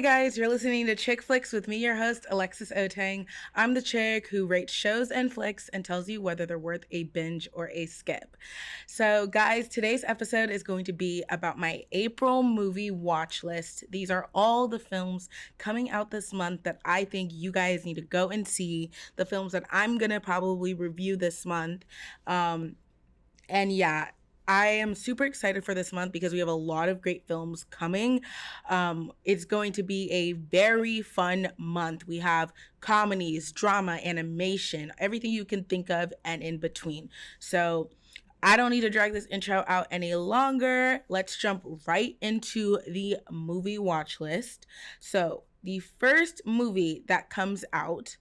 guys, you're listening to ChickFlicks with me, your host, Alexis Otang. I'm the chick who rates shows and flicks and tells you whether they're worth a binge or a skip. So, guys, today's episode is going to be about my April movie watch list. These are all the films coming out this month that I think you guys need to go and see, the films that I'm going to probably review this month. And yeah, I am super excited for this month because we have a lot of great films coming. It's going to be a very fun month. We have comedies, drama, animation, everything you can think of and in between. So I don't need to drag this intro out any longer. Let's jump right into the movie watch list. So the first movie that comes out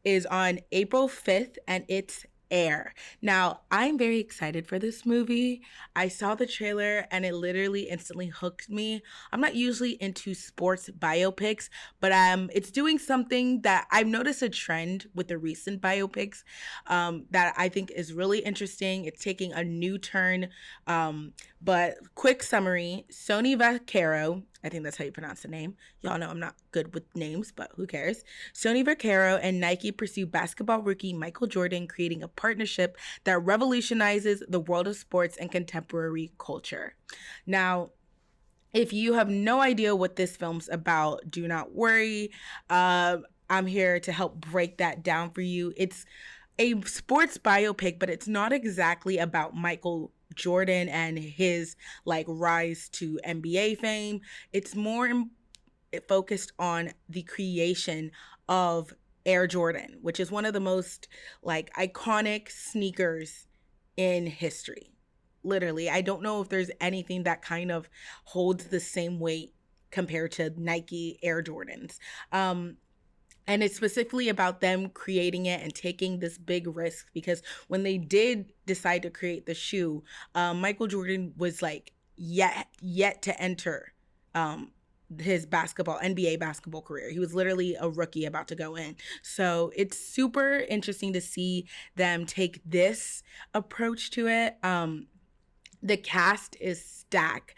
is on April 5th, and it's Air. Now, I'm very excited for this movie. I saw the trailer and it literally instantly hooked me. I'm not usually into sports biopics, but it's doing something that I've noticed a trend with the recent biopics that I think is really interesting. It's taking a new turn. But quick summary, Sony Vaccaro, I think that's how you pronounce the name. Y'all know I'm not good with names, but who cares? Sony Vaccaro and Nike pursue basketball rookie Michael Jordan, creating a partnership that revolutionizes the world of sports and contemporary culture. Now, if you have no idea what this film's about, do not worry. I'm here to help break that down for you. It's a sports biopic, but it's not exactly about Michael Jordan and his rise to NBA fame. It's more focused on the creation of Air Jordan, which is one of the most iconic sneakers in history. Literally, I don't know if there's anything that kind of holds the same weight compared to Nike Air Jordans. And it's specifically about them creating it and taking this big risk, because when they did decide to create the shoe, Michael Jordan was yet to enter his NBA basketball career. He was literally a rookie about to go in. So it's super interesting to see them take this approach to it. The cast is stacked.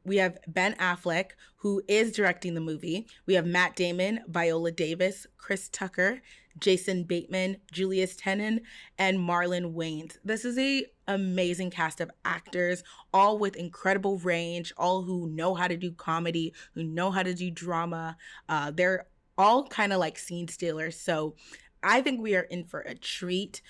We have Ben Affleck, who is directing the movie. We have Matt Damon, Viola Davis, Chris Tucker, Jason Bateman, Julius Tenen, and Marlon Wayans. This is an amazing cast of actors, all with incredible range, all who know how to do comedy, who know how to do drama. They're all kind of like scene stealers. So I think we are in for a treat.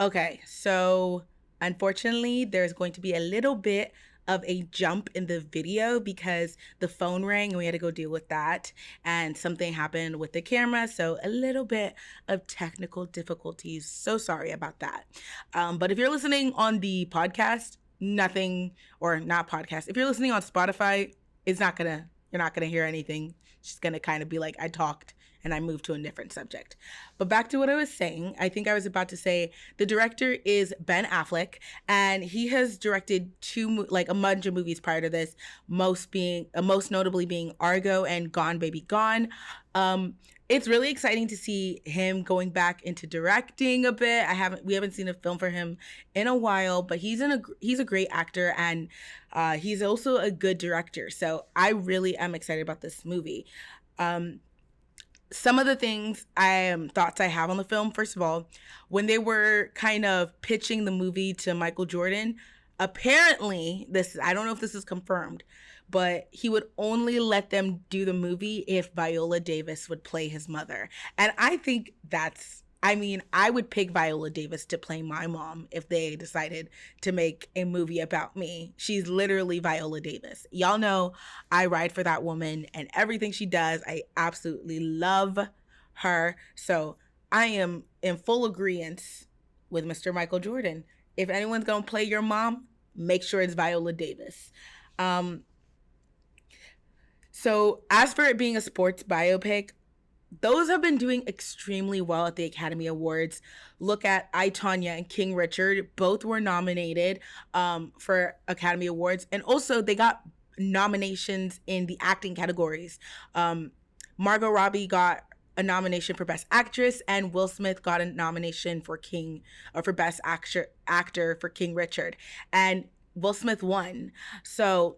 Okay, so unfortunately, there's going to be a little bit of a jump in the video because the phone rang and we had to go deal with that, and something happened with the camera, so a little bit of technical difficulties. So sorry about that. But if you're listening on the podcast, not podcast. If you're listening on Spotify, you're not gonna hear anything. It's just gonna kind of be like I talked and I moved to a different subject. But back to what I was saying, I think I was about to say the director is Ben Affleck, and he has directed a bunch of movies prior to this, most notably being Argo and Gone Baby Gone. It's really exciting to see him going back into directing a bit. We haven't seen a film for him in a while, but he's a great actor, and he's also a good director. So I really am excited about this movie. Some of the thoughts I have on the film, first of all, when they were kind of pitching the movie to Michael Jordan, apparently, I don't know if this is confirmed, but he would only let them do the movie if Viola Davis would play his mother. And I think I would pick Viola Davis to play my mom if they decided to make a movie about me. She's literally Viola Davis. Y'all know I ride for that woman and everything she does. I absolutely love her. So I am in full agreement with Mr. Michael Jordan. If anyone's going to play your mom, make sure it's Viola Davis. So as for it being a sports biopic, those have been doing extremely well at the Academy Awards. Look at I, Tonya and King Richard. Both were nominated for Academy Awards. And also they got nominations in the acting categories. Margot Robbie got a nomination for Best Actress, and Will Smith got a nomination for Best Actor for King Richard, and Will Smith won. So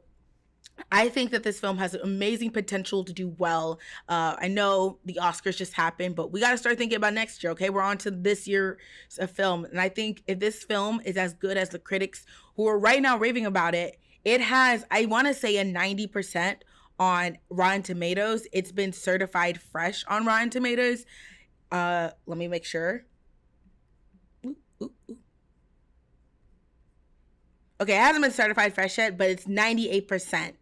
I think that this film has amazing potential to do well. I know the Oscars just happened, but we got to start thinking about next year, okay? We're on to this year's film. And I think if this film is as good as the critics who are right now raving about it, it has, I want to say, a 90% on Rotten Tomatoes. It's been certified fresh on Rotten Tomatoes. Let me make sure. Okay, it hasn't been certified fresh yet, but it's 98%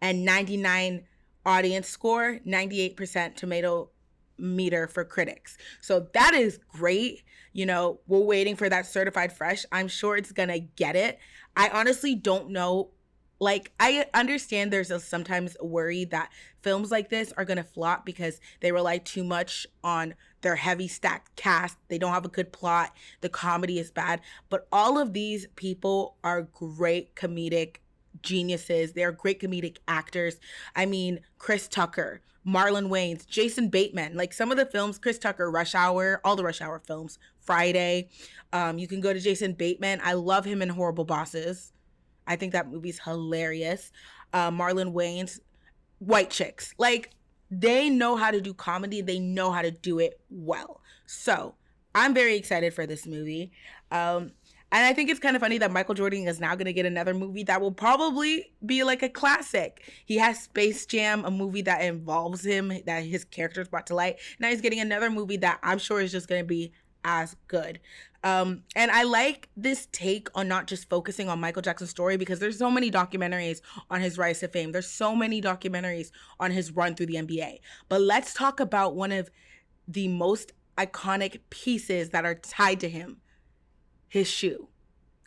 and 99 audience score, 98% tomato meter for critics. So that is great. You know, we're waiting for that certified fresh. I'm sure it's gonna get it. I honestly don't know. Like, I understand there's sometimes a worry that films like this are going to flop because they rely too much on their heavy stacked cast. They don't have a good plot. The comedy is bad. But all of these people are great comedic geniuses. They're great comedic actors. I mean, Chris Tucker, Marlon Wayans, Jason Bateman. Like, some of the films, Chris Tucker, Rush Hour, all the Rush Hour films, Friday. You can go to Jason Bateman. I love him in Horrible Bosses. I think that movie's hilarious. Marlon Wayans, White Chicks. Like, they know how to do comedy. They know how to do it well. So I'm very excited for this movie. And I think it's kind of funny that Michael Jordan is now going to get another movie that will probably be like a classic. He has Space Jam, a movie that involves him, that his character's brought to light. Now he's getting another movie that I'm sure is just going to be as good. And I like this take on not just focusing on Michael Jackson's story, because there's so many documentaries on his rise to fame. There's so many documentaries on his run through the NBA. But let's talk about one of the most iconic pieces that are tied to him, his shoe.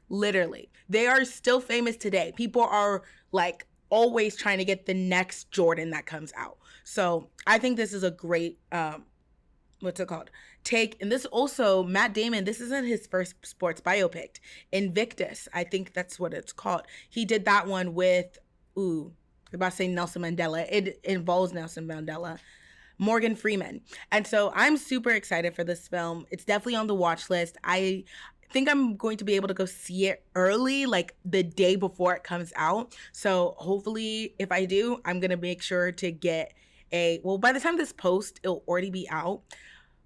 Literally. They are still famous today. People are like always trying to get the next Jordan that comes out. So I think this is a great, take. And this also, Matt Damon, this isn't his first sports biopic. Invictus, I think that's what it's called. He did that one with, I'm about to say Nelson Mandela. It involves Nelson Mandela. Morgan Freeman. And so I'm super excited for this film. It's definitely on the watch list. I think I'm going to be able to go see it early, like the day before it comes out. So hopefully, if I do, I'm going to make sure to get by the time this post, it'll already be out.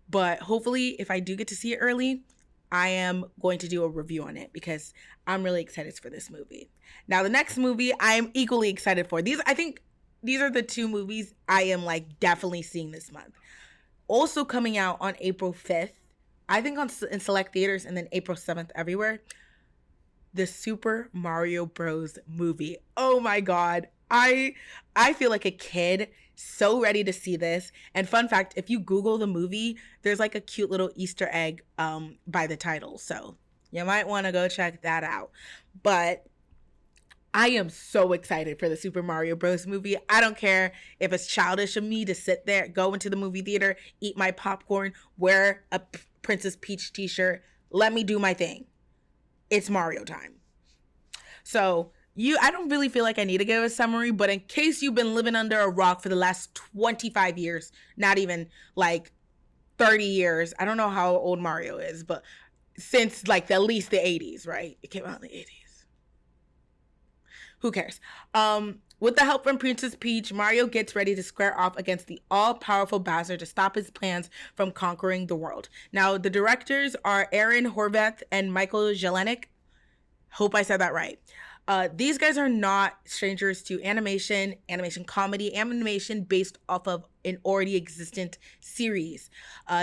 But hopefully, if I do get to see it early, I am going to do a review on it because I'm really excited for this movie. Now, the next movie I am equally excited for. I think these are the two movies I am like definitely seeing this month. Also coming out on April 5th, I think in select theaters, and then April 7th everywhere, the Super Mario Bros. Movie. Oh my God. I feel like a kid, so ready to see this. And fun fact, if you Google the movie, there's like a cute little Easter egg by the title. So you might want to go check that out. But I am so excited for the Super Mario Bros. Movie. I don't care if it's childish of me to sit there, go into the movie theater, eat my popcorn, wear a Princess Peach t-shirt. Let me do my thing. It's Mario time. So I don't really feel like I need to give a summary, but in case you've been living under a rock for the last 25 years, not even like 30 years, I don't know how old Mario is, but since like at least the 80s, right? It came out in the 80s. Who cares? With the help from Princess Peach, Mario gets ready to square off against the all-powerful Bowser to stop his plans from conquering the world. Now, the directors are Aaron Horvath and Michael Jelenic. Hope I said that right. These guys are not strangers to animation comedy, animation based off of an already existent series.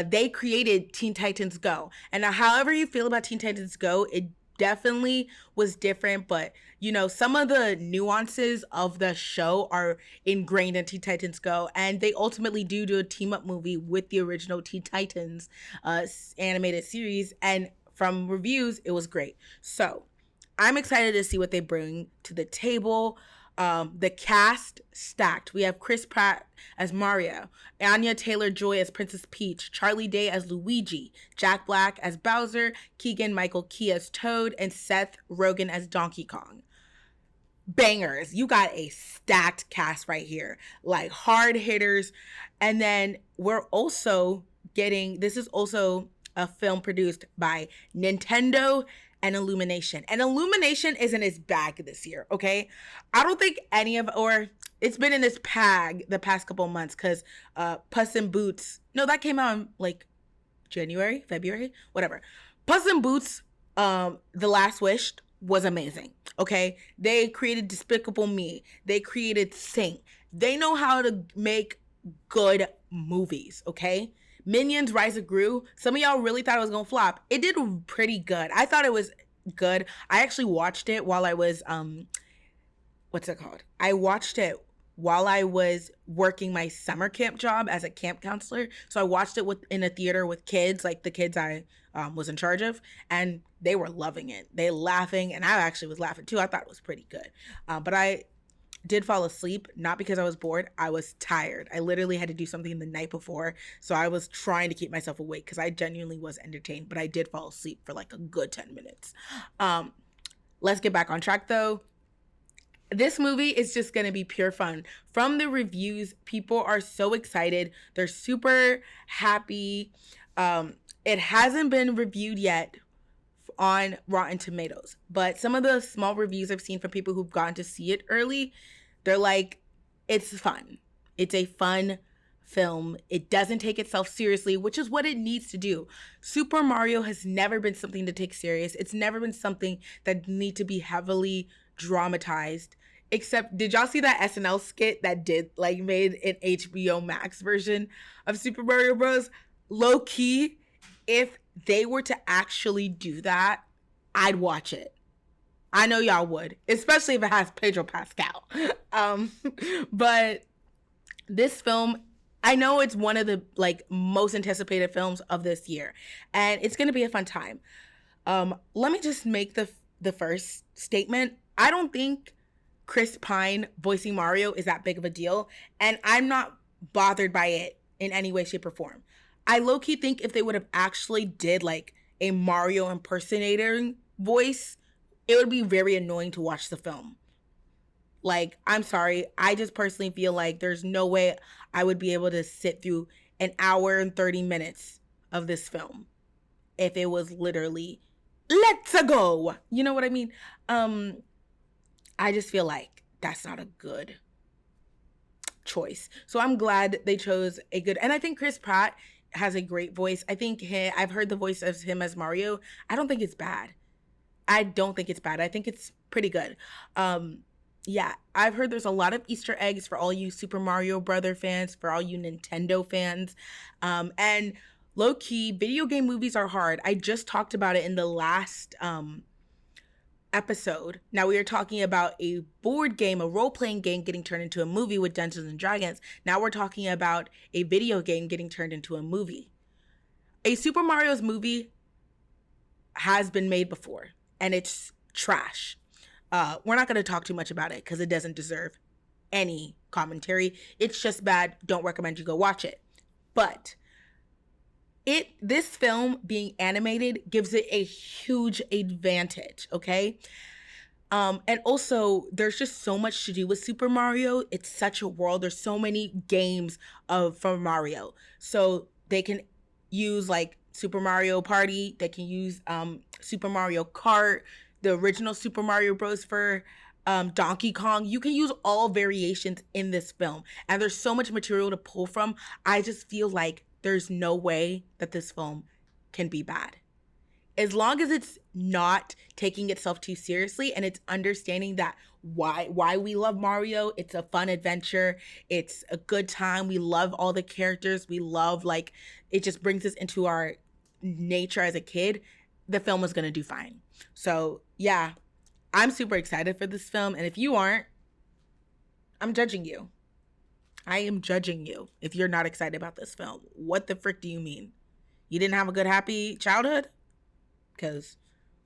They created Teen Titans Go. And now, however you feel about Teen Titans Go, it definitely was different, but you know, some of the nuances of the show are ingrained in Teen Titans Go, and they ultimately do a team up movie with the original Teen Titans animated series, and from reviews, it was great. So I'm excited to see what they bring to the table. The cast stacked. We have Chris Pratt as Mario, Anya Taylor-Joy as Princess Peach, Charlie Day as Luigi, Jack Black as Bowser, Keegan-Michael Key as Toad, and Seth Rogen as Donkey Kong. bangers. You got a stacked cast right here, like hard hitters. And then we're also getting, this is also a film produced by Nintendo and Illumination. And Illumination is in its bag this year, okay? I don't think any of, or it's been in its bag the past couple months, because Puss in Boots, no, that came out in like January, February, whatever. Puss in Boots, The Last Wish was amazing, okay? They created Despicable Me. They created Sing. They know how to make good movies, okay? Minions Rise of Gru, some of y'all really thought it was gonna flop. It did pretty good. I thought it was good. I actually watched it while I was, what's it called? I watched it while I was working my summer camp job as a camp counselor. So I watched it in a theater with kids, like the kids I was in charge of, and they were loving it. They laughing, and I actually was laughing too. I thought it was pretty good. But I did fall asleep, not because I was bored. I was tired. I literally had to do something the night before, so I was trying to keep myself awake because I genuinely was entertained, but I did fall asleep for like a good 10 minutes. Let's get back on track though. This movie is just going to be pure fun. From the reviews, people are so excited. They're super happy. It hasn't been reviewed yet on Rotten Tomatoes, but some of the small reviews I've seen from people who've gotten to see it early, they're like, it's fun. It's a fun film. It doesn't take itself seriously, which is what it needs to do. Super Mario has never been something to take serious. It's never been something that need to be heavily dramatized. Except, did y'all see that SNL skit that made an HBO Max version of Super Mario Bros? Low key, if they were to actually do that, I'd watch it. I know y'all would, especially if it has Pedro Pascal. But this film, I know it's one of the most anticipated films of this year, and it's gonna be a fun time. Let me just make the first statement. I don't think Chris Pine voicing Mario is that big of a deal, and I'm not bothered by it in any way, shape, or form. I low-key think if they would have actually did a Mario impersonator voice, it would be very annoying to watch the film. I'm sorry, I just personally feel like there's no way I would be able to sit through an hour and 30 minutes of this film if it was literally, let's go. You know what I mean? I just feel like that's not a good choice. So I'm glad they chose a good, and I think Chris Pratt has a great voice. I think I've heard the voice of him as Mario. I don't think it's bad. I think it's pretty good. Yeah, I've heard there's a lot of Easter eggs for all you Super Mario Brother fans, for all you Nintendo fans. And low-key, video game movies are hard. I just talked about it in the last episode. Now we are talking about a board game, a role-playing game getting turned into a movie with Dungeons and Dragons. Now we're talking about a video game getting turned into a movie. A Super Mario's movie has been made before, and it's trash. We're not going to talk too much about it because it doesn't deserve any commentary. It's just bad. Don't recommend you go watch it. But this film being animated gives it a huge advantage, okay? And also, there's just so much to do with Super Mario. It's such a world. There's so many games from Mario. So they can use Super Mario Party. They can use Super Mario Kart, the original Super Mario Bros. For Donkey Kong. You can use all variations in this film. And there's so much material to pull from. I just feel like there's no way that this film can be bad. As long as it's not taking itself too seriously and it's understanding that why we love Mario. It's a fun adventure. It's a good time. We love all the characters. We love it just brings us into our nature as a kid. The film is going to do fine. So yeah, I'm super excited for this film. And if you aren't, I'm judging you. I am judging you if you're not excited about this film. What the frick do you mean? You didn't have a good, happy childhood? Because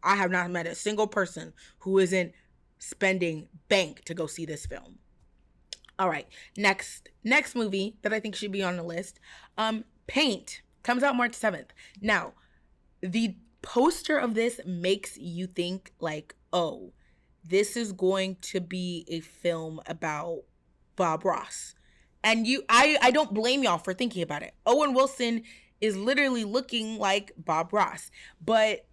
I have not met a single person who isn't spending bank to go see this film. All right, next movie that I think should be on the list, Paint, comes out March 7th. Now, the poster of this makes you think oh, this is going to be a film about Bob Ross. And I don't blame y'all for thinking about it. Owen Wilson is literally looking like Bob Ross, but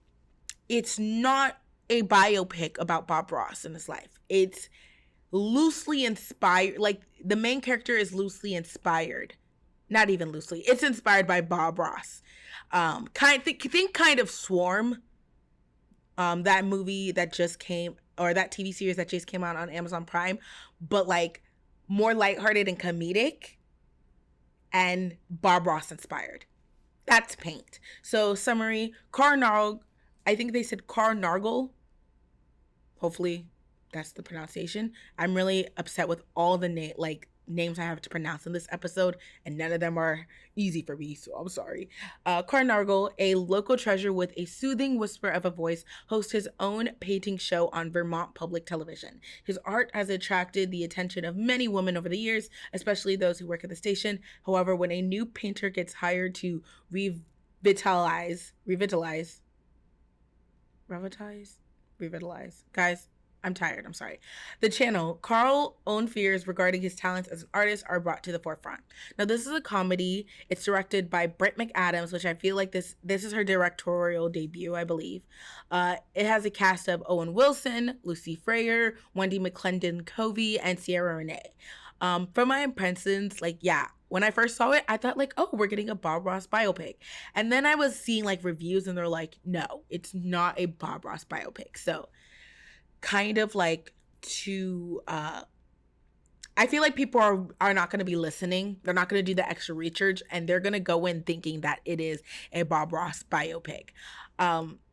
it's not a biopic about Bob Ross in his life. It's loosely inspired, like the main character is loosely inspired. Not even loosely. It's inspired by Bob Ross. Think kind of Swarm, that movie that just came, or that TV series that just came out on Amazon Prime, but like more lighthearted and comedic and Bob Ross inspired. That's Paint. So summary, I think they said Nargle. Hopefully that's the pronunciation. I'm really upset with all the names I have to pronounce in this episode, and none of them are easy for me, so I'm sorry. Carnargle, a local treasure with a soothing whisper of a voice, hosts his own painting show on Vermont Public Television. His art has attracted the attention of many women over the years, especially those who work at the station. However, when a new painter gets hired to revitalize. Guys, I'm tired. I'm sorry. The channel, Carl's own fears regarding his talents as an artist are brought to the forefront. Now, this is a comedy. It's directed by Brett McAdams, which I feel like this is her directorial debut, I believe. It has a cast of Owen Wilson, Lucy Freyer, Wendy McClendon Covey, and Sierra Renee. From my impressions, when I first saw it, I thought oh, we're getting a Bob Ross biopic. And then I was seeing reviews and they're like, no, it's not a Bob Ross biopic. So kind of I feel like people are not going to be listening. They're not going to do the extra research, and they're going to go in thinking that it is a Bob Ross biopic.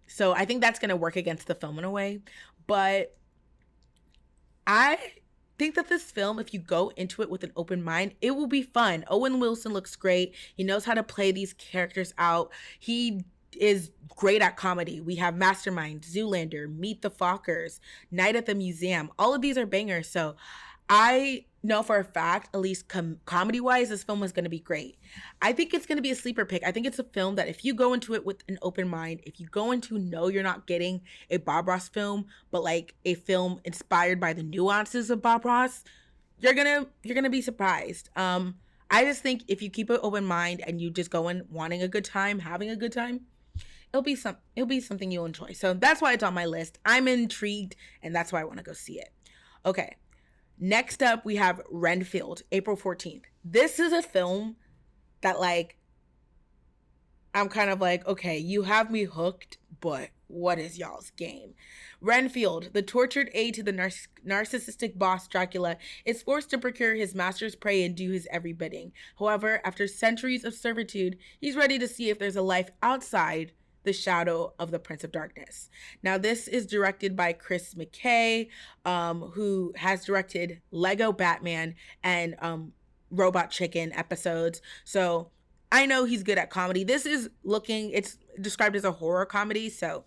So I think that's going to work against the film in a way. But I think that this film, if you go into it with an open mind, it will be fun. Owen Wilson looks great. He knows how to play these characters out. He is great at comedy. We have Mastermind, Zoolander, Meet the Fockers, Night at the Museum. All of these are bangers. So I know for a fact, at least comedy-wise, this film is going to be great. I think it's going to be a sleeper pick. I think it's a film that if you go into it with an open mind, if you go into know you're not getting a Bob Ross film, but a film inspired by the nuances of Bob Ross, you're gonna be surprised. I just think if you keep an open mind and you just go in wanting a good time, having a good time, it'll be something you'll enjoy. So that's why it's on my list. I'm intrigued, and that's why I want to go see it. Okay. Next up, we have Renfield, April 14th. This is a film that I'm kind of okay, you have me hooked, but what is y'all's game? Renfield, the tortured aide to the narcissistic boss Dracula, is forced to procure his master's prey and do his every bidding. However, after centuries of servitude, he's ready to see if there's a life outside the shadow of the Prince of Darkness. Now, this is directed by Chris McKay, who has directed Lego Batman and Robot Chicken episodes. So I know he's good at comedy. It's described as a horror comedy. So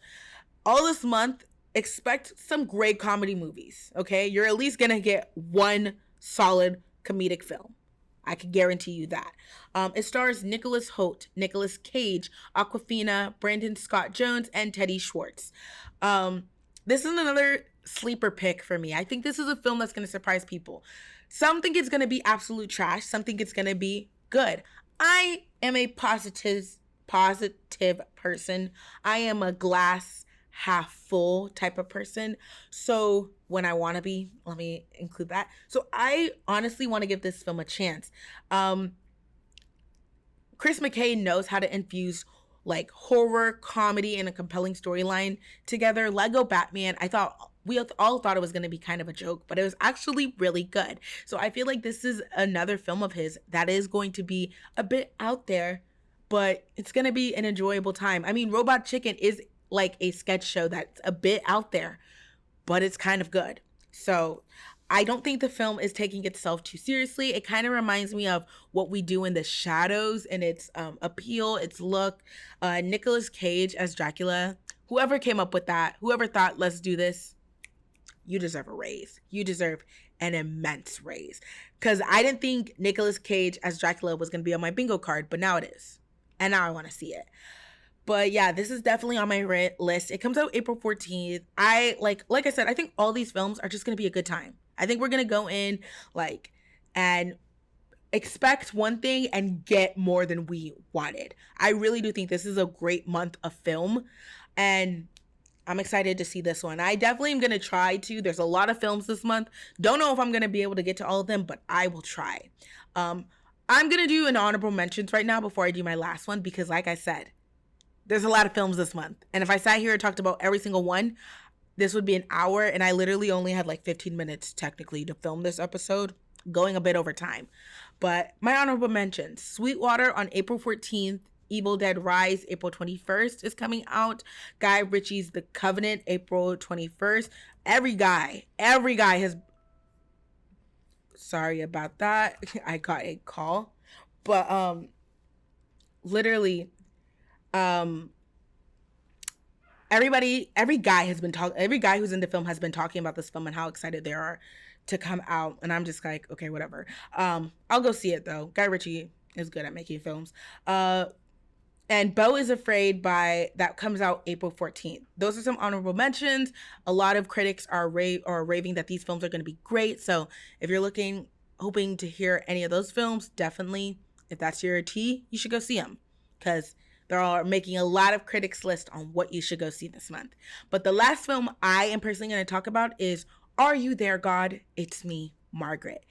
all this month, expect some great comedy movies, okay? You're at least gonna get one solid comedic film. I can guarantee you that. It stars Nicholas Hoult, Nicolas Cage, Awkwafina, Brandon Scott Jones, and Teddy Schwartz. This is another sleeper pick for me. I think this is a film that's going to surprise people. Some think it's going to be absolute trash. Some think it's going to be good. I am a positive person. I am a glass half full type of person. So when I want to be, let me include that. So I honestly want to give this film a chance. Chris McKay knows how to infuse horror, comedy, and a compelling storyline together. Lego Batman, we all thought it was going to be kind of a joke, but it was actually really good. So I feel like this is another film of his that is going to be a bit out there, but it's going to be an enjoyable time. I mean, Robot Chicken is a sketch show that's a bit out there, but it's kind of good. So I don't think the film is taking itself too seriously. It kind of reminds me of What We Do in the Shadows and its appeal, its look. Nicolas Cage as Dracula. Whoever came up with that, whoever thought, let's do this, you deserve a raise. You deserve an immense raise. Because I didn't think Nicolas Cage as Dracula was going to be on my bingo card, but now it is. And now I want to see it. But yeah, this is definitely on my list. It comes out April 14th. Like I said, I think all these films are just going to be a good time. I think we're going to go in like and expect one thing and get more than we wanted. I really do think this is a great month of film, and I'm excited to see this one. I definitely am going to try to. There's a lot of films this month. Don't know if I'm going to be able to get to all of them, but I will try. I'm going to do an honorable mentions right now before I do my last one, because like I said, there's a lot of films this month. And if I sat here and talked about every single one, this would be an hour, and I literally only had like 15 minutes technically to film this episode, going a bit over time. But my honorable mentions: Sweetwater on April 14th, Evil Dead Rise April 21st is coming out, Guy Ritchie's The Covenant April 21st. Every guy has, sorry about that, I got a call, but literally every guy who's in the film has been talking about this film and how excited they are to come out, and I'm just like, okay, whatever. I'll go see it though. Guy Ritchie is good at making films. And Beau is Afraid that comes out April 14th. Those are some honorable mentions. A lot of critics are raving that these films are going to be great. So if you're hoping to hear any of those films, definitely, if that's your tea, you should go see them, because they're making a lot of critics list on what you should go see this month. But the last film I am personally going to talk about is Are You There, God? It's Me, Margaret.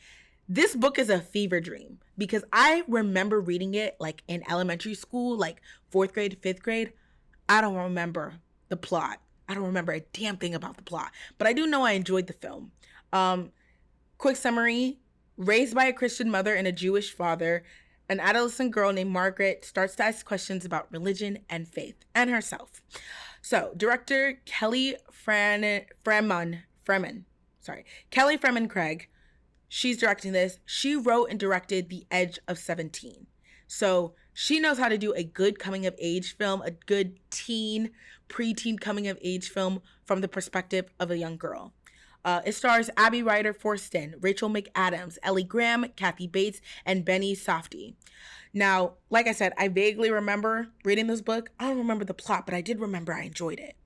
This book is a fever dream because I remember reading it like in elementary school, like 4th grade, 5th grade. I don't remember the plot. I don't remember a damn thing about the plot, but I do know I enjoyed the film. Quick summary: raised by a Christian mother and a Jewish father, an adolescent girl named Margaret starts to ask questions about religion and faith and herself. So director Kelly Fremon Craig, she's directing this. She wrote and directed The Edge of 17. So she knows how to do a good coming of age film, a good preteen coming of age film from the perspective of a young girl. It stars Abby Ryder Forston, Rachel McAdams, Ellie Graham, Kathy Bates, and Benny Safdie. Now, like I said, I vaguely remember reading this book. I don't remember the plot, but I did remember I enjoyed it.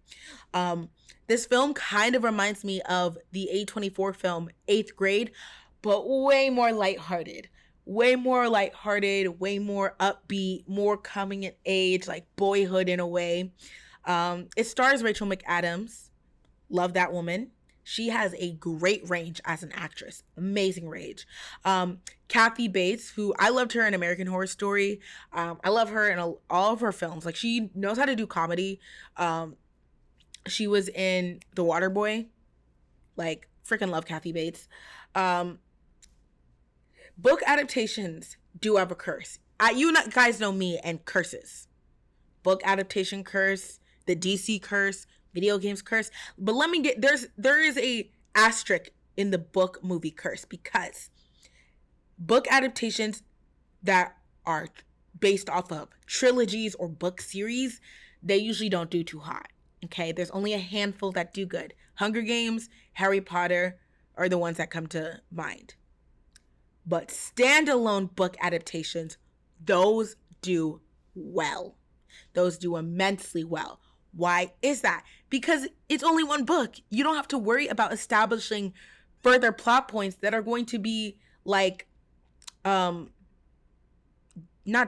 This film kind of reminds me of the A24 film 8th Grade, but way more lighthearted, way more upbeat, more coming of age, like boyhood in a way. It stars Rachel McAdams. Love that woman. She has a great range as an actress. Amazing range. Kathy Bates, who I loved her in American Horror Story. I love her in all of her films. Like, she knows how to do comedy. She was in The Waterboy. Like, freaking love Kathy Bates. Book adaptations do have a curse. You guys know me and curses. Book adaptation curse, the DC curse, video games curse. But there is a asterisk in the book movie curse, because book adaptations that are based off of trilogies or book series, they usually don't do too hot. Okay, there's only a handful that do good. Hunger Games, Harry Potter are the ones that come to mind. But standalone book adaptations, those do well. Those do immensely well. Why is that? Because it's only one book. You don't have to worry about establishing further plot points that are going to be like, not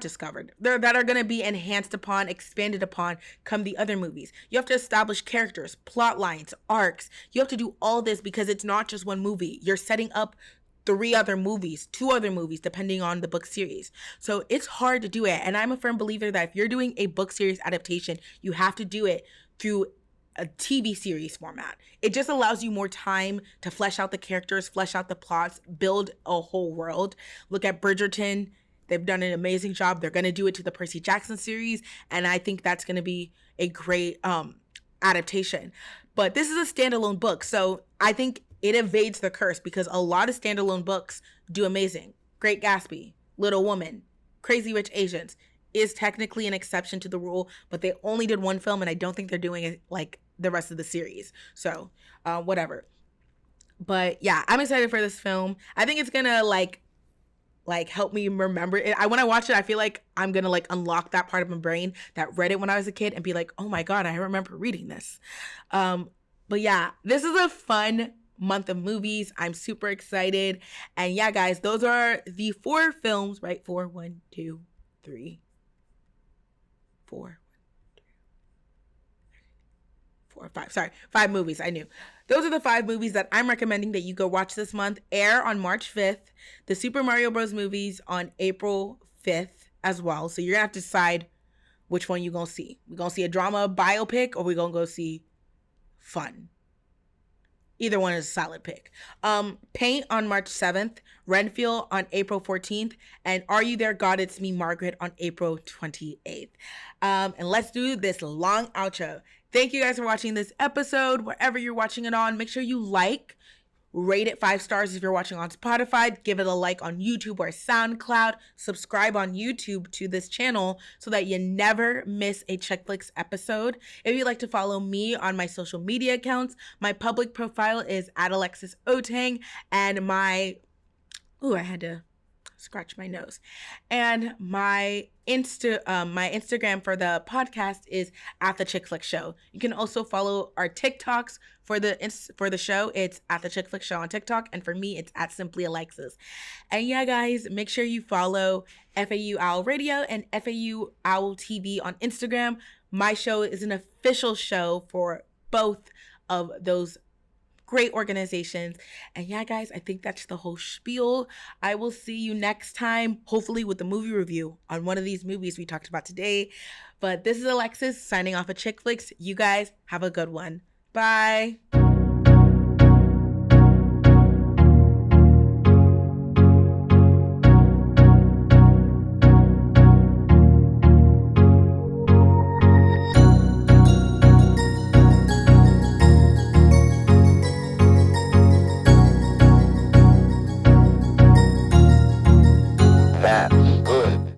discovered. That are going to be enhanced upon, expanded upon, come the other movies. You have to establish characters, plot lines, arcs. You have to do all this because it's not just one movie. You're setting up 2 other movies, depending on the book series. So it's hard to do it. And I'm a firm believer that if you're doing a book series adaptation, you have to do it through a TV series format. It just allows you more time to flesh out the characters, flesh out the plots, build a whole world. Look at Bridgerton. They've done an amazing job. They're going to do it to the Percy Jackson series. And I think that's going to be a great adaptation. But this is a standalone book. So I think it evades the curse, because a lot of standalone books do amazing. Great Gatsby, Little Woman, Crazy Rich Asians is technically an exception to the rule, but they only did one film, and I don't think they're doing it like the rest of the series. So whatever. But yeah, I'm excited for this film. I think it's gonna like help me remember it. When I watch it, I feel like I'm gonna like unlock that part of my brain that read it when I was a kid and be like, oh my God, I remember reading this. But yeah, this is a fun month of movies. I'm super excited. And yeah, guys, those are the 4 films, right? 4, 1, 2, 3, 4, 4, 5. Sorry, 5 movies. I knew. Those are the 5 movies that I'm recommending that you go watch this month. Air on March 5th. The Super Mario Bros. Movies on April 5th as well. So you're going to have to decide which one you're going to see. We're going to see a drama biopic or we're going to go see fun. Either one is a solid pick. Paint on March 7th. Renfield on April 14th. And Are You There, God? It's Me, Margaret on April 28th. And let's do this long outro. Thank you guys for watching this episode. Wherever you're watching it on, make sure you like, rate it 5 stars if you're watching on Spotify, give it a like on YouTube or SoundCloud, subscribe on YouTube to this channel so that you never miss a ChickFlicks episode. If you'd like to follow me on my social media accounts, my public profile is @AlexisOtang, and my scratch my nose. And my Instagram for the podcast is @the Show. You can also follow our TikToks for the show. It's @the Show on TikTok, and for me, it's @simplyalexis. And yeah, guys, make sure you follow FAU OwlRadio and FAU Owl TV on Instagram. My show is an official show for both of those great organizations. And yeah, guys, I think that's the whole spiel. I will see you next time, hopefully with a movie review on one of these movies we talked about today. But this is Alexis signing off of ChickFlicks. You guys have a good one. Bye.